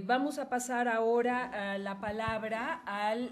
Vamos a pasar ahora la palabra al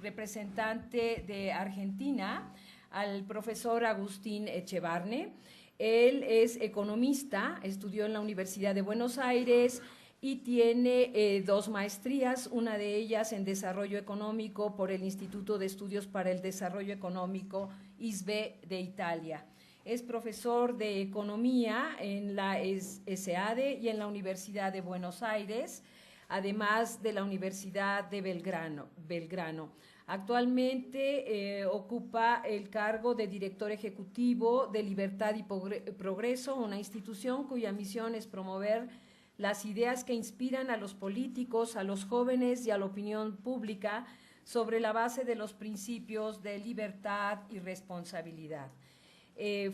representante de Argentina, al profesor Agustín Echevarne. Él es economista, estudió en la Universidad de Buenos Aires y tiene dos maestrías, una de ellas en Desarrollo Económico por el Instituto de Estudios para el Desarrollo Económico ISBE de Italia. Es profesor de Economía en la ESADE y en la Universidad de Buenos Aires, además de la Universidad de Belgrano. Actualmente ocupa el cargo de director ejecutivo de Libertad y Progreso, una institución cuya misión es promover las ideas que inspiran a los políticos, a los jóvenes y a la opinión pública sobre la base de los principios de libertad y responsabilidad.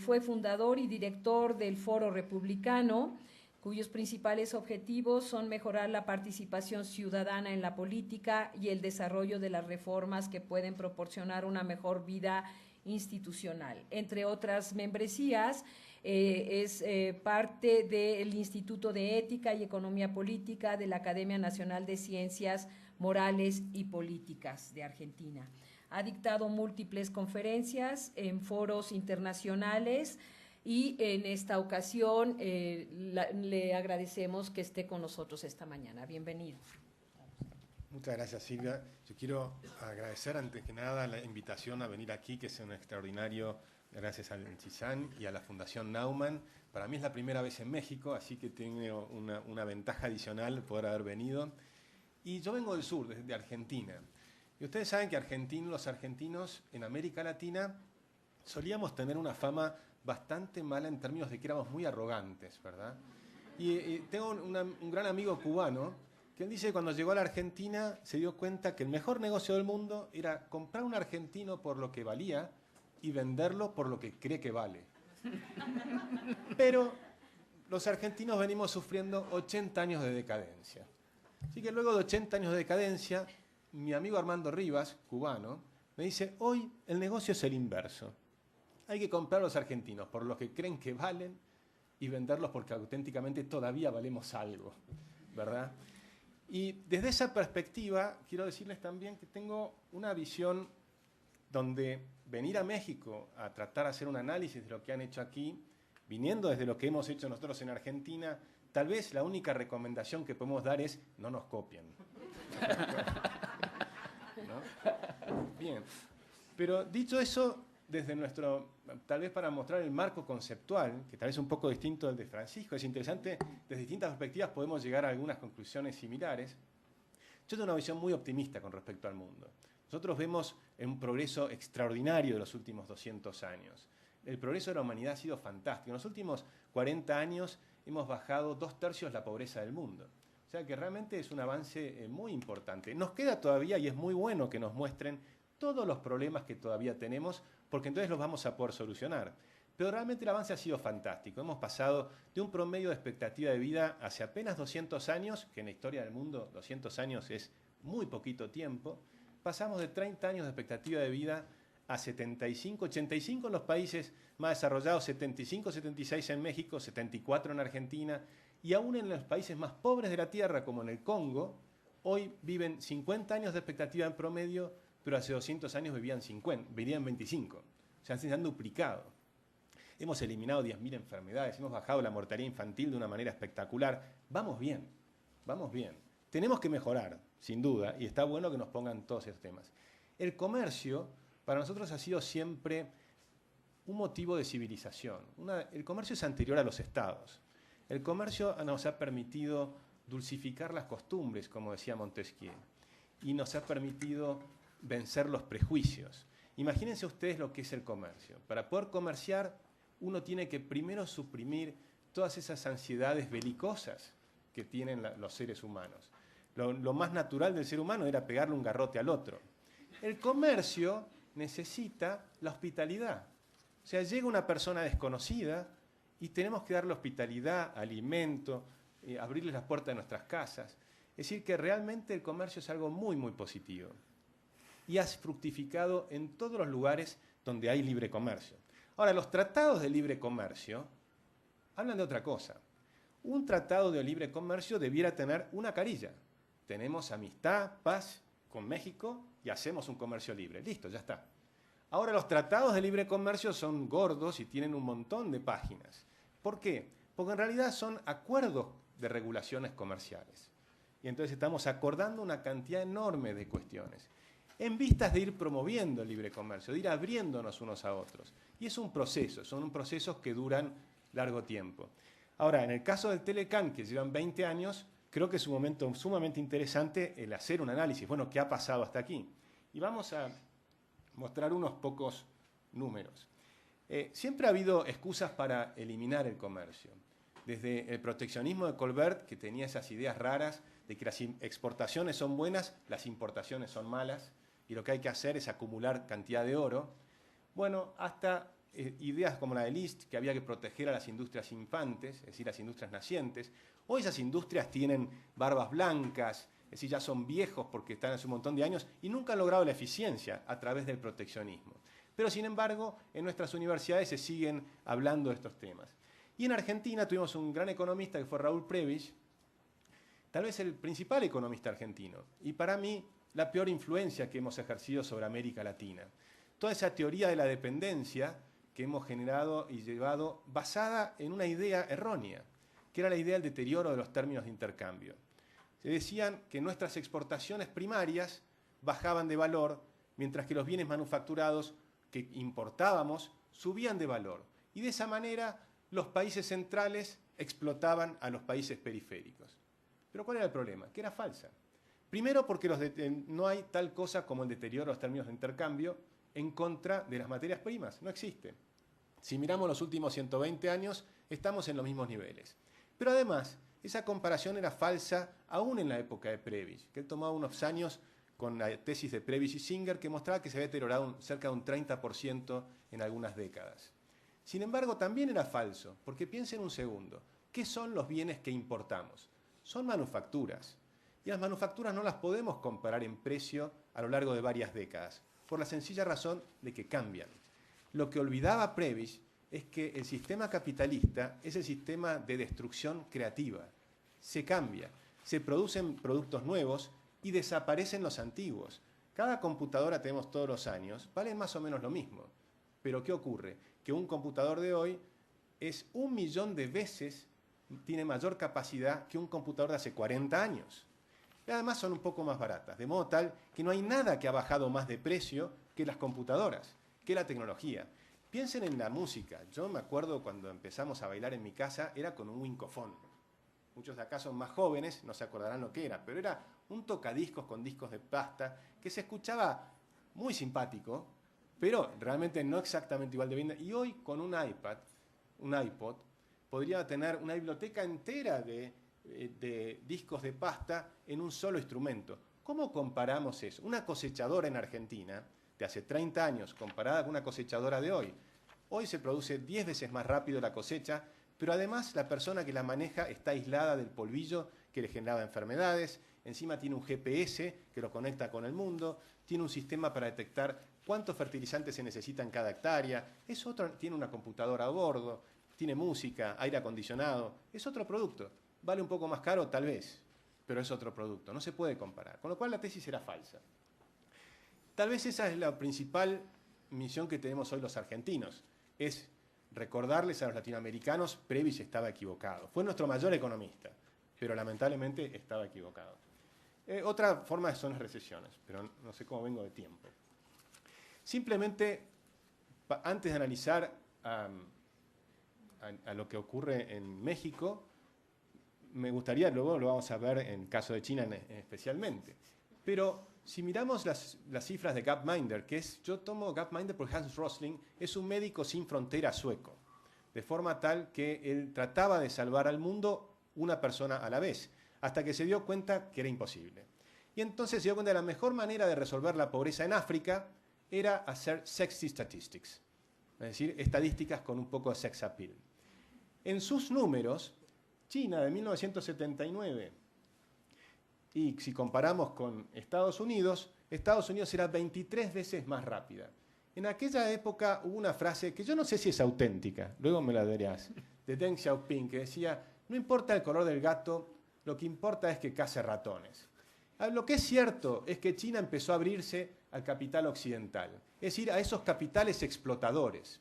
Fue fundador y director del Foro Republicano, cuyos principales objetivos son mejorar la participación ciudadana en la política y el desarrollo de las reformas que pueden proporcionar una mejor vida institucional. Entre otras membresías, es parte del Instituto de Ética y Economía Política de la Academia Nacional de Ciencias Morales y Políticas de Argentina. Ha dictado múltiples conferencias en foros internacionales y en esta ocasión le agradecemos que esté con nosotros esta mañana. Bienvenido. Muchas gracias, Silvia. Yo quiero agradecer antes que nada la invitación a venir aquí, que es un extraordinario, gracias al CISAN y a la Fundación Naumann. Para mí es la primera vez en México, así que tengo una ventaja adicional poder haber venido. Y yo vengo del sur, desde Argentina. Y ustedes saben que los argentinos en América Latina solíamos tener una fama bastante mala en términos de que éramos muy arrogantes, ¿verdad? Y tengo un gran amigo cubano que él dice que cuando llegó a la Argentina se dio cuenta que el mejor negocio del mundo era comprar un argentino por lo que valía y venderlo por lo que cree que vale. Pero los argentinos venimos sufriendo 80 años de decadencia. Así que luego de 80 años de decadencia, mi amigo Armando Rivas, cubano, me dice, hoy el negocio es el inverso. Hay que comprar a los argentinos por lo que creen que valen y venderlos porque auténticamente todavía valemos algo, ¿verdad? Y desde esa perspectiva, quiero decirles también que tengo una visión donde venir a México a tratar de hacer un análisis de lo que han hecho aquí, viniendo desde lo que hemos hecho nosotros en Argentina, tal vez la única recomendación que podemos dar es no nos copien. ¿No? Bien, pero dicho eso, desde tal vez para mostrar el marco conceptual, que tal vez es un poco distinto del de Francisco, es interesante, desde distintas perspectivas podemos llegar a algunas conclusiones similares. Yo tengo una visión muy optimista con respecto al mundo. Nosotros vemos un progreso extraordinario de los últimos 200 años. El progreso de la humanidad ha sido fantástico. En los últimos 40 años hemos bajado 2/3 la pobreza del mundo. O sea que realmente es un avance muy importante. Nos queda todavía, y es muy bueno que nos muestren todos los problemas que todavía tenemos, porque entonces los vamos a poder solucionar. Pero realmente el avance ha sido fantástico. Hemos pasado de un promedio de expectativa de vida hace apenas 200 años, que en la historia del mundo 200 años es muy poquito tiempo, pasamos de 30 años de expectativa de vida a 75, 85 en los países más desarrollados, 75, 76 en México, 74 en Argentina, y aún en los países más pobres de la Tierra, como en el Congo, hoy viven 50 años de expectativa en promedio, pero hace 200 años vivían 25. O sea, se han duplicado. Hemos eliminado 10.000 enfermedades, hemos bajado la mortalidad infantil de una manera espectacular. Vamos bien, vamos bien. Tenemos que mejorar, sin duda, y está bueno que nos pongan todos esos temas. El comercio, para nosotros, ha sido siempre un motivo de civilización. El comercio es anterior a los estados. El comercio nos ha permitido dulcificar las costumbres, como decía Montesquieu, y nos ha permitido vencer los prejuicios. Imagínense ustedes lo que es el comercio. Para poder comerciar, uno tiene que primero suprimir todas esas ansiedades belicosas que tienen los seres humanos. Lo más natural del ser humano era pegarle un garrote al otro. El comercio necesita la hospitalidad. O sea, llega una persona desconocida y tenemos que darle hospitalidad, alimento, abrirles las puertas de nuestras casas. Es decir, que realmente el comercio es algo muy, muy positivo. Y ha fructificado en todos los lugares donde hay libre comercio. Ahora, los tratados de libre comercio hablan de otra cosa. un tratado de libre comercio debiera tener una carilla. Tenemos amistad, paz con México y hacemos un comercio libre. Listo, ya está. Ahora los tratados de libre comercio son gordos y tienen un montón de páginas. ¿Por qué? Porque en realidad son acuerdos de regulaciones comerciales. Y entonces estamos acordando una cantidad enorme de cuestiones, en vistas de ir promoviendo el libre comercio, de ir abriéndonos unos a otros. Y es un proceso, son procesos que duran largo tiempo. Ahora, en el caso del Telecán, que llevan 20 años, creo que es un momento sumamente interesante el hacer un análisis. Bueno, ¿qué ha pasado hasta aquí? Y vamos a mostrar unos pocos números. Siempre ha habido excusas para eliminar el comercio. Desde el proteccionismo de Colbert, que tenía esas ideas raras de que las exportaciones son buenas, las importaciones son malas, y lo que hay que hacer es acumular cantidad de oro. Bueno, hasta ideas como la de List, que había que proteger a las industrias infantes, es decir, las industrias nacientes. Hoy esas industrias tienen barbas blancas, es decir, ya son viejos porque están hace un montón de años y nunca han logrado la eficiencia a través del proteccionismo. Pero, sin embargo, en nuestras universidades se siguen hablando de estos temas. Y en Argentina tuvimos un gran economista que fue Raúl Prebisch, tal vez el principal economista argentino, y para mí la peor influencia que hemos ejercido sobre América Latina. Toda esa teoría de la dependencia que hemos generado y llevado basada en una idea errónea, que era la idea del deterioro de los términos de intercambio. Se decían que nuestras exportaciones primarias bajaban de valor, mientras que los bienes manufacturados que importábamos subían de valor. Y de esa manera los países centrales explotaban a los países periféricos. Pero ¿cuál era el problema? Que era falsa. Primero porque no hay tal cosa como el deterioro de los términos de intercambio en contra de las materias primas. No existe. Si miramos los últimos 120 años, estamos en los mismos niveles. Pero además, esa comparación era falsa aún en la época de Prebisch, que él tomaba unos años con la tesis de Prebisch y Singer que mostraba que se había deteriorado cerca de un 30% en algunas décadas. Sin embargo, también era falso, porque piensen un segundo, ¿qué son los bienes que importamos? Son manufacturas. Y las manufacturas no las podemos comparar en precio a lo largo de varias décadas, por la sencilla razón de que cambian. Lo que olvidaba Prebisch es que el sistema capitalista es el sistema de destrucción creativa. Se cambia, se producen productos nuevos y desaparecen los antiguos. Cada computadora tenemos todos los años, valen más o menos lo mismo. Pero ¿qué ocurre? Que un computador de hoy es 1 millón de veces, tiene mayor capacidad que un computador de hace 40 años. Y además son un poco más baratas, de modo tal que no hay nada que ha bajado más de precio que las computadoras, que la tecnología. Piensen en la música. Yo me acuerdo cuando empezamos a bailar en mi casa, era con un wincofón. Muchos de acá son más jóvenes, no se acordarán lo que era, pero era un tocadiscos con discos de pasta que se escuchaba muy simpático, pero realmente no exactamente igual de bien. Y hoy con un iPad, un iPod, podría tener una biblioteca entera de discos de pasta en un solo instrumento. ¿Cómo comparamos eso? Una cosechadora en Argentina de hace 30 años comparada con una cosechadora de hoy. Hoy se produce 10 veces más rápido la cosecha, pero además la persona que la maneja está aislada del polvillo que le generaba enfermedades, encima tiene un GPS que lo conecta con el mundo, tiene un sistema para detectar cuántos fertilizantes se necesita en cada hectárea, tiene una computadora a bordo, tiene música, aire acondicionado, es otro producto. Vale un poco más caro, tal vez, pero es otro producto, no se puede comparar. Con lo cual la tesis era falsa. Tal vez esa es la principal misión que tenemos hoy los argentinos, es recordarles a los latinoamericanos, Prebisch estaba equivocado. Fue nuestro mayor economista, pero lamentablemente estaba equivocado. Otra forma son las recesiones, pero no sé cómo vengo de tiempo. Simplemente, antes de analizar a lo que ocurre en México, me gustaría, luego lo vamos a ver en el caso de China especialmente, pero si miramos las cifras de Gapminder, yo tomo Gapminder porque Hans Rosling es un médico sin fronteras sueco, de forma tal que él trataba de salvar al mundo una persona a la vez, hasta que se dio cuenta que era imposible. Y entonces se dio cuenta que la mejor manera de resolver la pobreza en África era hacer sexy statistics, es decir, estadísticas con un poco de sex appeal. En sus números, China de 1979, y si comparamos con Estados Unidos era 23 veces más rápida. En aquella época hubo una frase que yo no sé si es auténtica, luego me la dirás, de Deng Xiaoping, que decía, No importa el color del gato, lo que importa es que case ratones. Lo que es cierto es que China empezó a abrirse al capital occidental, es decir, a esos capitales explotadores.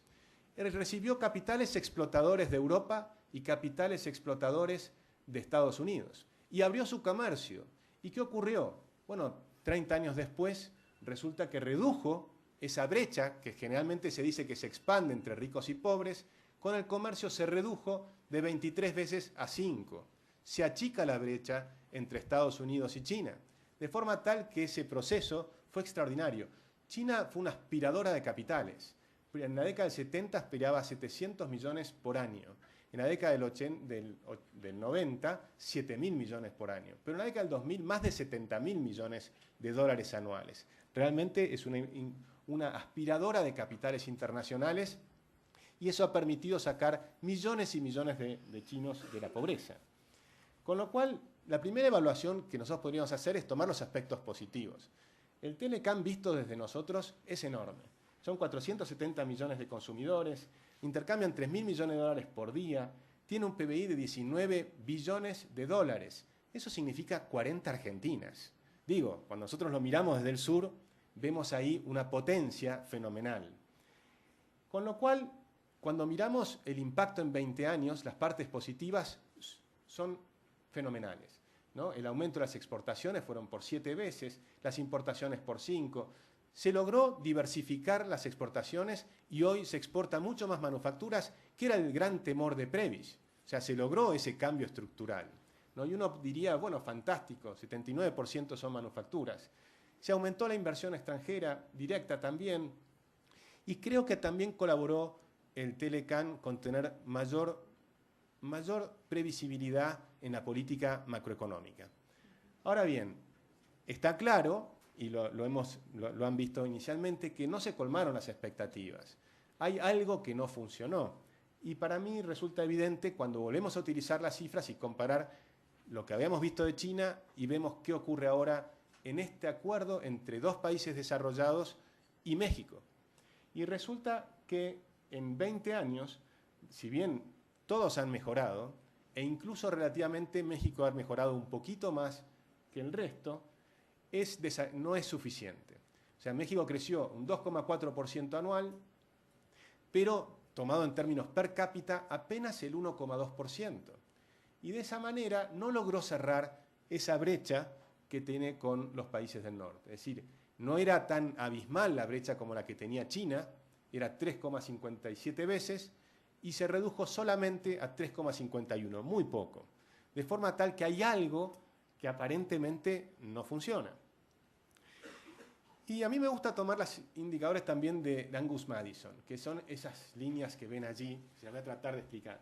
Recibió capitales explotadores de Europa y capitales explotadores de Estados Unidos. Y abrió su comercio. ¿Y qué ocurrió? Bueno, 30 años después, resulta que redujo esa brecha, que generalmente se dice que se expande entre ricos y pobres, con el comercio se redujo de 23 veces a 5. Se achica la brecha entre Estados Unidos y China, de forma tal que ese proceso fue extraordinario. China fue una aspiradora de capitales. En la década del 70 aspiraba 700 millones por año. En la década del 90, 7.000 millones por año. Pero en la década del 2000, más de 70.000 millones de dólares anuales. Realmente es una aspiradora de capitales internacionales y eso ha permitido sacar millones y millones de chinos de la pobreza. Con lo cual, la primera evaluación que nosotros podríamos hacer es tomar los aspectos positivos. El Telecam visto desde nosotros es enorme. Son 470 millones de consumidores, intercambian 3.000 millones de dólares por día, tiene un PBI de 19 billones de dólares. Eso significa 40 Argentinas. Digo, cuando nosotros lo miramos desde el sur, vemos ahí una potencia fenomenal. Con lo cual, cuando miramos el impacto en 20 años, las partes positivas son fenomenales, ¿no? El aumento de las exportaciones fueron por 7 veces, las importaciones por 5. Se logró diversificar las exportaciones y hoy se exporta mucho más manufacturas, que era el gran temor de Previs. O sea, se logró ese cambio estructural, ¿no? Y uno diría, bueno, fantástico, 79% son manufacturas. Se aumentó la inversión extranjera directa también, y creo que también colaboró el Telecam con tener mayor previsibilidad en la política macroeconómica. Ahora bien, está claro, y lo han visto inicialmente, que no se colmaron las expectativas. Hay algo que no funcionó. Y para mí resulta evidente cuando volvemos a utilizar las cifras y comparar lo que habíamos visto de China y vemos qué ocurre ahora en este acuerdo entre dos países desarrollados y México. Y resulta que en 20 años, si bien todos han mejorado, e incluso relativamente México ha mejorado un poquito más que el resto, no es suficiente. O sea, México creció un 2,4% anual, pero tomado en términos per cápita apenas el 1,2%. Y de esa manera no logró cerrar esa brecha que tiene con los países del norte. Es decir, no era tan abismal la brecha como la que tenía China, era 3,57 veces, y se redujo solamente a 3,51, muy poco. De forma tal que hay algo que aparentemente no funciona. Y a mí me gusta tomar los indicadores también de Angus Madison, que son esas líneas que ven allí, se las voy a tratar de explicar.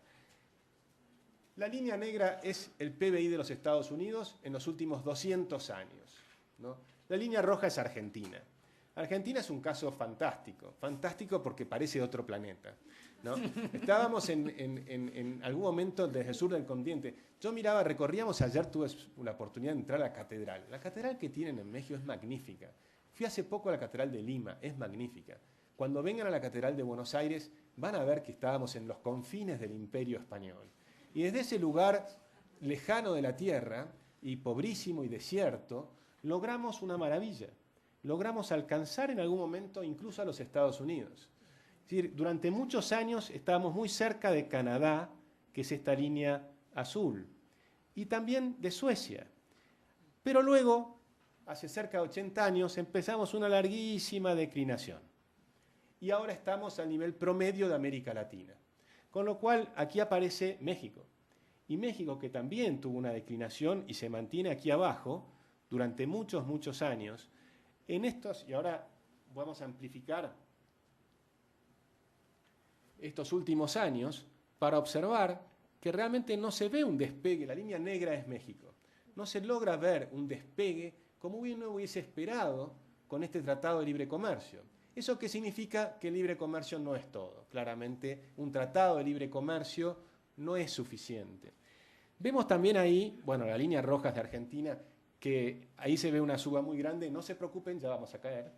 La línea negra es el PBI de los Estados Unidos en los últimos 200 años, ¿no? La línea roja es Argentina. Argentina es un caso fantástico, fantástico porque parece de otro planeta, ¿no? Estábamos en algún momento desde el sur del continente. Yo miraba, recorríamos ayer, tuve la oportunidad de entrar a la catedral. La catedral que tienen en México es magnífica. Fui hace poco a la catedral de Lima, es magnífica. Cuando vengan a la catedral de Buenos Aires van a ver que estábamos en los confines del Imperio Español. Y desde ese lugar lejano de la tierra, y pobrísimo y desierto, logramos una maravilla. Logramos alcanzar en algún momento incluso a los Estados Unidos. Es decir, durante muchos años estábamos muy cerca de Canadá, que es esta línea azul, y también de Suecia. Pero luego, hace cerca de 80 años, empezamos una larguísima declinación. Y ahora estamos al nivel promedio de América Latina. Con lo cual, aquí aparece México. Y México, que también tuvo una declinación y se mantiene aquí abajo durante muchos, muchos años, en estos, y ahora vamos a amplificar estos últimos años para observar que realmente no se ve un despegue. La línea negra es México. No se logra ver un despegue como uno hubiese esperado con este Tratado de Libre Comercio. ¿Eso qué significa? Que el libre comercio no es todo. Claramente, un tratado de libre comercio no es suficiente. Vemos también ahí, bueno, la línea roja es de Argentina, que ahí se ve una suba muy grande. No se preocupen, ya vamos a caer.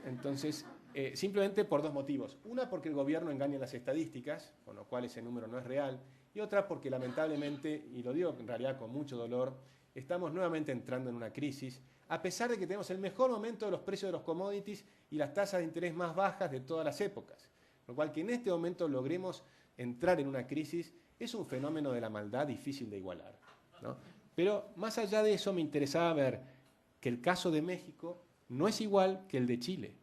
Entonces, simplemente por dos motivos. Una, porque el gobierno engaña las estadísticas, con lo cual ese número no es real. y otra porque lamentablemente, y lo digo en realidad con mucho dolor, estamos nuevamente entrando en una crisis, a pesar de que tenemos el mejor momento de los precios de los commodities y las tasas de interés más bajas de todas las épocas. Lo cual que en este momento logremos entrar en una crisis es un fenómeno de la maldad difícil de igualar, ¿no? Pero más allá de eso me interesaba ver que el caso de México no es igual que el de Chile.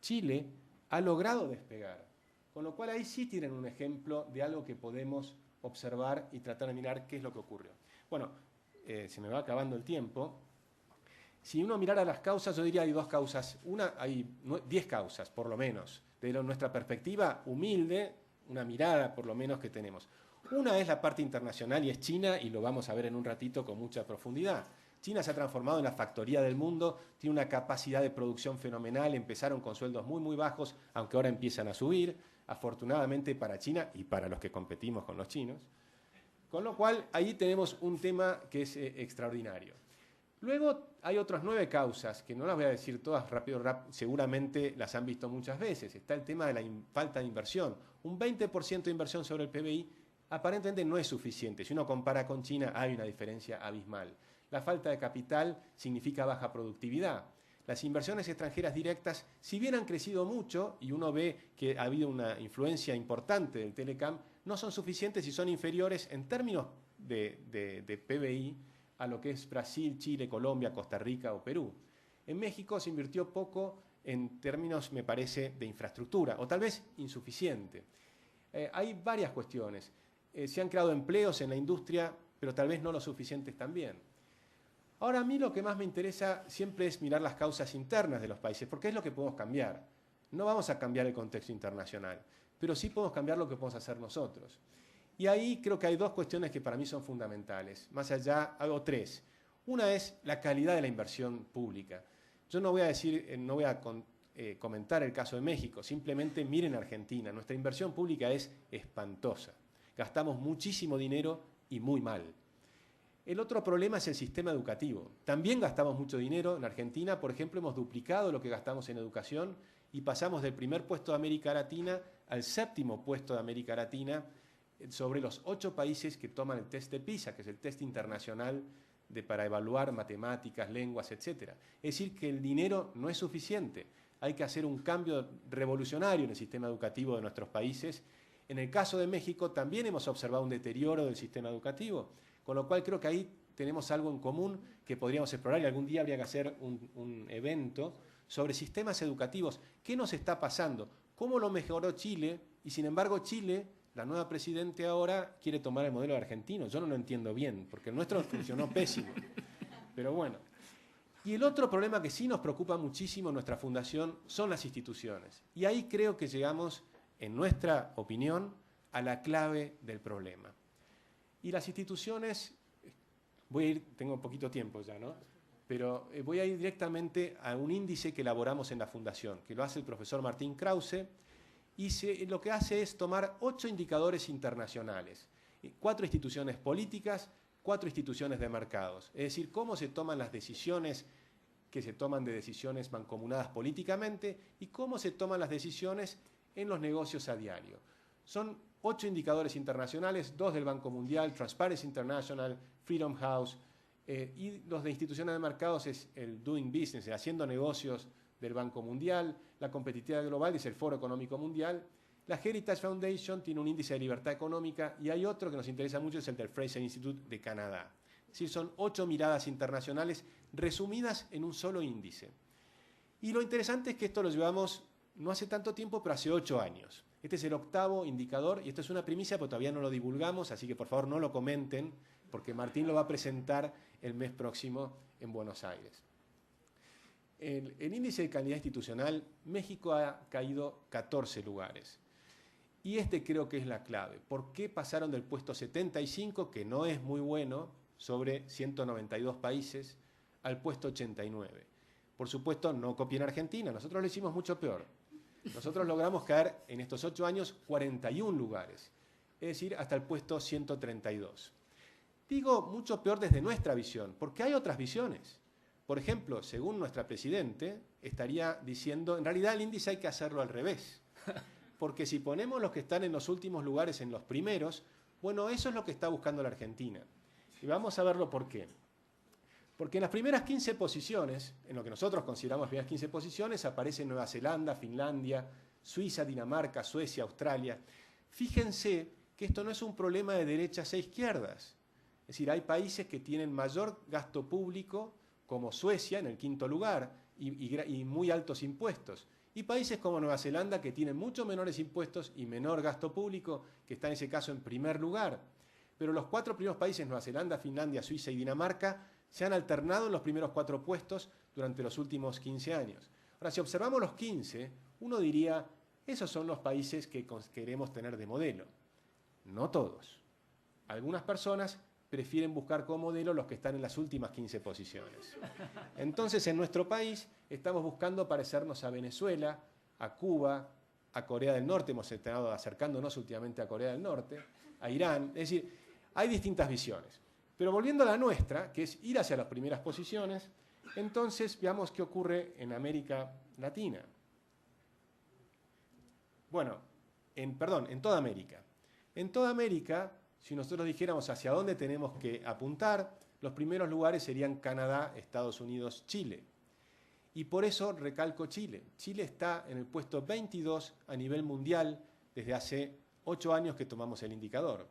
Chile ha logrado despegar, con lo cual ahí sí tienen un ejemplo de algo que podemos observar y tratar de mirar qué es lo que ocurrió. Bueno, se me va acabando el tiempo. Si uno mirara las causas, yo diría hay dos causas. Hay 10 causas, por lo menos, de nuestra perspectiva humilde, una mirada por lo menos que tenemos. Una es la parte internacional y es China, y lo vamos a ver en un ratito con mucha profundidad. China se ha transformado en la factoría del mundo, tiene una capacidad de producción fenomenal, empezaron con sueldos muy, muy bajos, aunque ahora empiezan a subir, afortunadamente para China y para los que competimos con los chinos. Con lo cual, ahí tenemos un tema que es extraordinario. Luego hay otras 9 causas, que no las voy a decir todas rápido, seguramente las han visto muchas veces. Está el tema de la falta de inversión. Un 20% de inversión sobre el PBI aparentemente no es suficiente. Si uno compara con China, hay una diferencia abismal. La falta de capital significa baja productividad. Las inversiones extranjeras directas, si bien han crecido mucho, y uno ve que ha habido una influencia importante del Telecam, no son suficientes y son inferiores en términos de PBI a lo que es Brasil, Chile, Colombia, Costa Rica o Perú. En México se invirtió poco en términos, me parece, de infraestructura, o tal vez insuficiente. Hay varias cuestiones. Se han creado empleos en la industria, pero tal vez no lo suficientes también. Ahora, a mí lo que más me interesa siempre es mirar las causas internas de los países, porque es lo que podemos cambiar. No vamos a cambiar el contexto internacional, pero sí podemos cambiar lo que podemos hacer nosotros. Y ahí creo que hay dos cuestiones que para mí son fundamentales. Más allá, hago 3. Una es la calidad de la inversión pública. Yo no voy a comentar el caso de México, simplemente miren Argentina. Nuestra inversión pública es espantosa. Gastamos muchísimo dinero y muy mal. El otro problema es el sistema educativo. También gastamos mucho dinero en Argentina. Por ejemplo, hemos duplicado lo que gastamos en educación y pasamos del primer puesto de América Latina al 7º puesto de América Latina sobre los 8 países que toman el test de PISA, que es el test internacional para evaluar matemáticas, lenguas, etc. Es decir, que el dinero no es suficiente. Hay que hacer un cambio revolucionario en el sistema educativo de nuestros países. En el caso de México también hemos observado un deterioro del sistema educativo, con lo cual creo que ahí tenemos algo en común que podríamos explorar y algún día habría que hacer un evento sobre sistemas educativos. ¿Qué nos está pasando? ¿Cómo lo mejoró Chile? Y sin embargo Chile, la nueva presidente ahora, quiere tomar el modelo argentino. Yo no lo entiendo bien, porque el nuestro funcionó pésimo. Pero bueno. Y el otro problema que sí nos preocupa muchísimo en nuestra fundación son las instituciones. Y ahí creo que llegamos, en nuestra opinión, a la clave del problema. Y las instituciones, tengo poquito tiempo ya, ¿no? Pero voy a ir directamente a un índice que elaboramos en la fundación, que lo hace el profesor Martín Krause, y lo que hace es tomar 8 indicadores internacionales, 4 instituciones políticas, 4 instituciones de mercados. Es decir, cómo se toman las decisiones que se toman de decisiones mancomunadas políticamente y cómo se toman las decisiones en los negocios a diario. Son 8 indicadores internacionales, 2 del Banco Mundial, Transparency International, Freedom House, y los de instituciones de mercados es el Doing Business, el Haciendo Negocios del Banco Mundial, la competitividad global es el Foro Económico Mundial, la Heritage Foundation tiene un índice de libertad económica y hay otro que nos interesa mucho, es el del Fraser Institute de Canadá. Es decir, son 8 miradas internacionales resumidas en un solo índice. Y lo interesante es que esto lo llevamos no hace tanto tiempo, pero hace 8 años. Este es el 8º indicador y esto es una primicia, pero todavía no lo divulgamos, así que por favor no lo comenten, porque Martín lo va a presentar el mes próximo en Buenos Aires. El índice de calidad institucional, México ha caído 14 lugares. Y este creo que es la clave. ¿Por qué pasaron del puesto 75, que no es muy bueno, sobre 192 países, al puesto 89? Por supuesto, no copien Argentina, nosotros lo hicimos mucho peor. Nosotros logramos caer en estos 8 años 41 lugares, es decir, hasta el puesto 132. Digo mucho peor desde nuestra visión, porque hay otras visiones. Por ejemplo, según nuestra presidente, estaría diciendo, en realidad el índice hay que hacerlo al revés. Porque si ponemos los que están en los últimos lugares en los primeros, Bueno, eso es lo que está buscando la Argentina. Y vamos a verlo por qué. Porque en las primeras 15 posiciones, en lo que nosotros consideramos las primeras 15 posiciones, aparecen Nueva Zelanda, Finlandia, Suiza, Dinamarca, Suecia, Australia. Fíjense que esto no es un problema de derechas e izquierdas. Es decir, hay países que tienen mayor gasto público, como Suecia, en el 5º lugar, y muy altos impuestos. Y países como Nueva Zelanda, que tienen mucho menores impuestos y menor gasto público, que está en ese caso en primer lugar. Pero los 4 primeros países, Nueva Zelanda, Finlandia, Suiza y Dinamarca, se han alternado en los primeros 4 puestos durante los últimos 15 años. Ahora, si observamos los 15, uno diría, esos son los países que queremos tener de modelo. No todos. Algunas personas prefieren buscar como modelo los que están en las últimas 15 posiciones. Entonces, en nuestro país estamos buscando parecernos a Venezuela, a Cuba, a Corea del Norte, hemos estado acercándonos últimamente a Corea del Norte, a Irán, es decir, hay distintas visiones. Pero volviendo a la nuestra, que es ir hacia las primeras posiciones, entonces veamos qué ocurre en América Latina. Bueno, en toda América. En toda América, si nosotros dijéramos hacia dónde tenemos que apuntar, los primeros lugares serían Canadá, Estados Unidos, Chile. Y por eso recalco Chile. Chile está en el puesto 22 a nivel mundial desde hace 8 años que tomamos el indicador.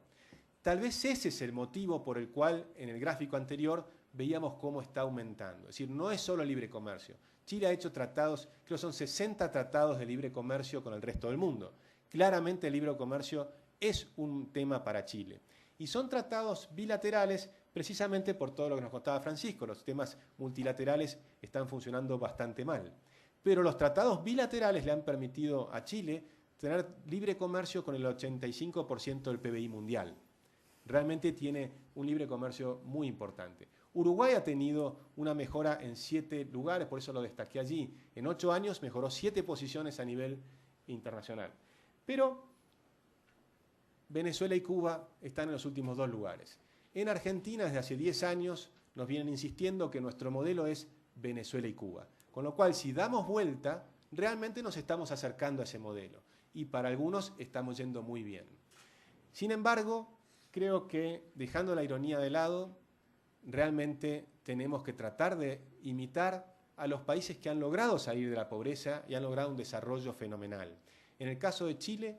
Tal vez ese es el motivo por el cual en el gráfico anterior veíamos cómo está aumentando. Es decir, no es solo libre comercio. Chile ha hecho tratados, creo que son 60 tratados de libre comercio con el resto del mundo. Claramente el libre comercio es un tema para Chile. Y son tratados bilaterales precisamente por todo lo que nos contaba Francisco. Los temas multilaterales están funcionando bastante mal. Pero los tratados bilaterales le han permitido a Chile tener libre comercio con el 85% del PBI mundial. Realmente tiene un libre comercio muy importante. Uruguay ha tenido una mejora en 7 lugares, por eso lo destaqué allí. En 8 años mejoró 7 posiciones a nivel internacional. Pero Venezuela y Cuba están en los últimos 2 lugares. En Argentina, desde hace 10 años, nos vienen insistiendo que nuestro modelo es Venezuela y Cuba. Con lo cual, si damos vuelta, realmente nos estamos acercando a ese modelo. Y para algunos estamos yendo muy bien. Sin embargo, creo que, dejando la ironía de lado, realmente tenemos que tratar de imitar a los países que han logrado salir de la pobreza y han logrado un desarrollo fenomenal. En el caso de Chile,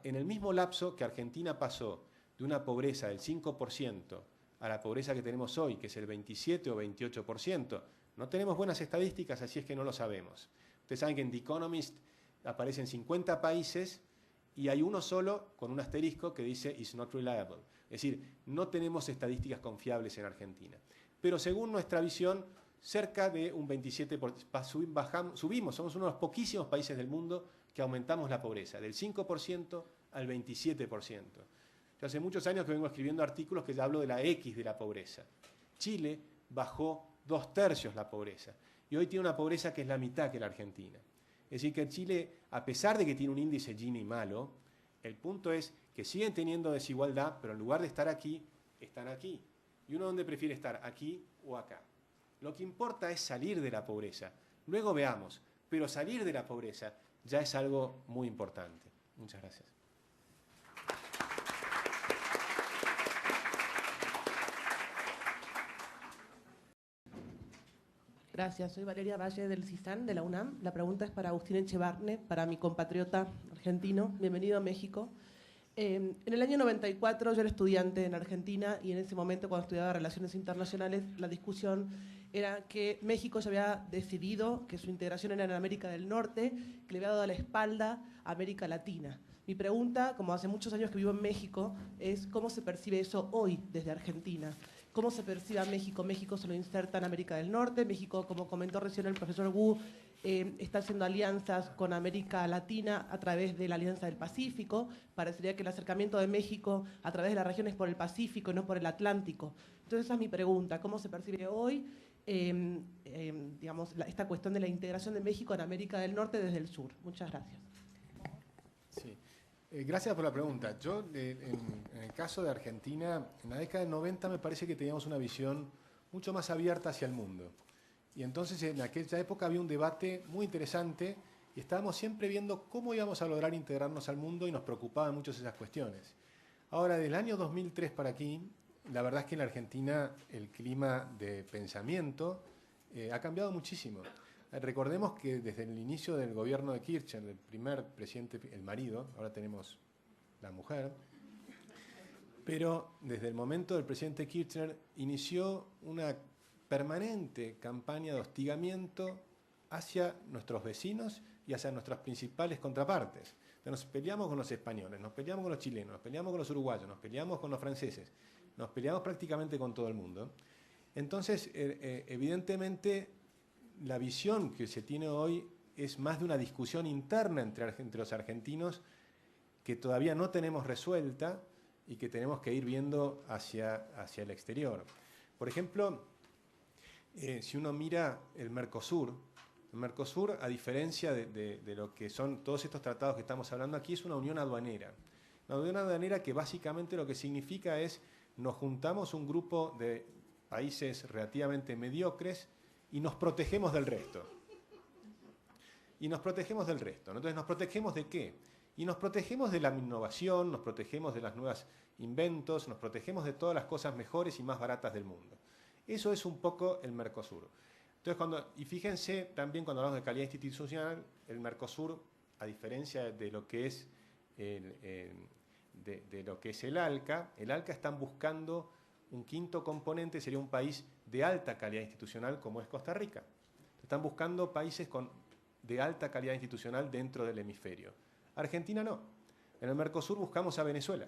en el mismo lapso que Argentina pasó de una pobreza del 5% a la pobreza que tenemos hoy, que es el 27 o 28%, no tenemos buenas estadísticas, así es que no lo sabemos. Ustedes saben que en The Economist aparecen 50 países y hay uno solo con un asterisco que dice "is not reliable". Es decir, no tenemos estadísticas confiables en Argentina. Pero según nuestra visión, cerca de un 27%, subimos, somos uno de los poquísimos países del mundo que aumentamos la pobreza, del 5% al 27%. Yo hace muchos años que vengo escribiendo artículos que ya hablo de la X de la pobreza. Chile bajó 2/3 la pobreza y hoy tiene una pobreza que es la mitad que la Argentina. Es decir, que Chile, a pesar de que tiene un índice Gini malo, el punto es que siguen teniendo desigualdad, pero en lugar de estar aquí, están aquí. ¿Y uno dónde prefiere estar? ¿Aquí o acá? Lo que importa es salir de la pobreza. Luego veamos, pero salir de la pobreza ya es algo muy importante. Muchas gracias. Gracias, soy Valeria Valle del CISAN, de la UNAM. La pregunta es para Agustín Echevarne, para mi compatriota argentino. Bienvenido a México. En el año 94 yo era estudiante en Argentina y en ese momento, cuando estudiaba Relaciones Internacionales, la discusión era que México ya había decidido que su integración era en América del Norte, que le había dado la espalda a América Latina. Mi pregunta, como hace muchos años que vivo en México, es ¿cómo se percibe eso hoy desde Argentina? ¿Cómo se percibe a México? México se lo inserta en América del Norte. México, como comentó recién el profesor Wu, está haciendo alianzas con América Latina a través de la Alianza del Pacífico. Parecería que el acercamiento de México a través de las regiones por el Pacífico y no por el Atlántico. Entonces esa es mi pregunta. ¿Cómo se percibe hoy digamos, esta cuestión de la integración de México en América del Norte desde el sur? Muchas gracias. Sí. Gracias por la pregunta. Yo, en el caso de Argentina, en la década del 90 me parece que teníamos una visión mucho más abierta hacia el mundo. Y entonces en aquella época había un debate muy interesante y estábamos siempre viendo cómo íbamos a lograr integrarnos al mundo y nos preocupaban mucho esas cuestiones. Ahora, del año 2003 para aquí, la verdad es que en la Argentina el clima de pensamiento ha cambiado muchísimo. Recordemos que desde el inicio del gobierno de Kirchner, el primer presidente, el marido, ahora tenemos la mujer, pero desde el momento del presidente Kirchner inició una permanente campaña de hostigamiento hacia nuestros vecinos y hacia nuestras principales contrapartes. Entonces, nos peleamos con los españoles, nos peleamos con los chilenos, nos peleamos con los uruguayos, nos peleamos con los franceses, nos peleamos prácticamente con todo el mundo. Entonces, evidentemente, la visión que se tiene hoy es más de una discusión interna entre los argentinos que todavía no tenemos resuelta y que tenemos que ir viendo hacia el exterior. Por ejemplo, si uno mira el Mercosur, a diferencia de lo que son todos estos tratados que estamos hablando aquí, es una unión aduanera. Una unión aduanera que básicamente lo que significa es nos juntamos un grupo de países relativamente mediocres y nos protegemos del resto. Entonces, ¿nos protegemos de qué? Y nos protegemos de la innovación, nos protegemos de los nuevos inventos, nos protegemos de todas las cosas mejores y más baratas del mundo. Eso es un poco el Mercosur. Entonces, y fíjense también cuando hablamos de calidad institucional, el Mercosur, a diferencia de lo que es el ALCA están buscando un quinto componente, sería un país de alta calidad institucional como es Costa Rica. Están buscando países de alta calidad institucional dentro del hemisferio. Argentina no. En el Mercosur buscamos a Venezuela,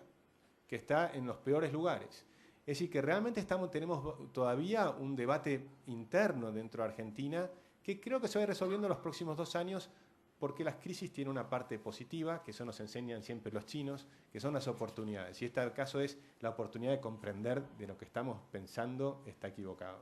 que está en los peores lugares. Es decir, que realmente tenemos todavía un debate interno dentro de Argentina que creo que se va a ir resolviendo en los próximos 2 años porque las crisis tienen una parte positiva, que eso nos enseñan siempre los chinos, que son las oportunidades. Y este caso es la oportunidad de comprender de lo que estamos pensando está equivocado.